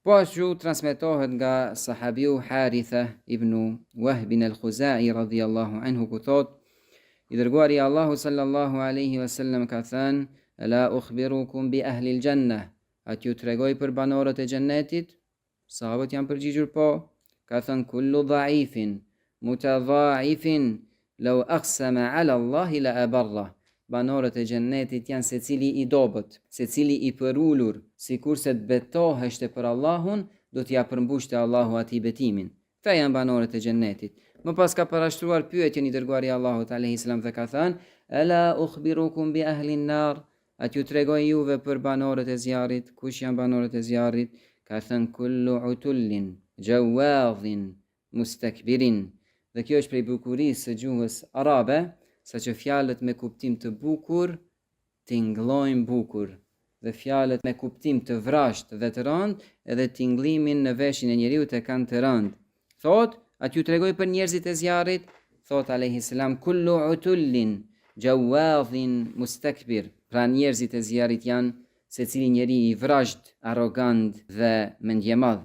Po ashtu transmetohet nga sahabiu Haritha ibn Wahb al-Khuzai radhiyallahu anhu ku thot, i dërguari Allahu sallallahu alaihi wasallam ka thënë: "Ala ukhbirukum bi ahli al-jannah?" A t'ju tregoj për banorët e xhennetit? Sahabët janë përgjigjur po. Ka thënë: "Kullu dha'ifin mutadha'ifin law aqsama 'ala Allahi la abarra." Banorët e xhennetit janë secili i dobët, secili i përulur, sikurse të betoheshte për Allahun, do t'ja përmbushte Allahu atij betimin. Këta janë banorët e xhennetit. Më pas ka parashtruar pyetjen i dërguari Allahut alayhi salam dhe ka thënë: "Ala ukhbirukum bi ahli an-nar?" A t'ju tregoj juve për banorët e zjarrit? Kush janë banorët e zjarrit? Ka thënë: "Kullu utullin jawadhin mustakbirin." Dhe kjo është prej bukurisë së gjuhës arabe, sa që fjalët me kuptim të bukur tingëllojnë bukur, dhe fjalët me kuptim të vrashtë dhe të rëndë edhe tingëllimin në veshin e njeriut e kanë të rëndë. Thot, a t'ju tregoj për njerëzit e zjarrit? Thot alayhi salam: "Kullu utullin jawadhin mustakbir." Pra njerëzit e zjarrit janë secili njeri i vrasht, arrogant dhe mendjemadh.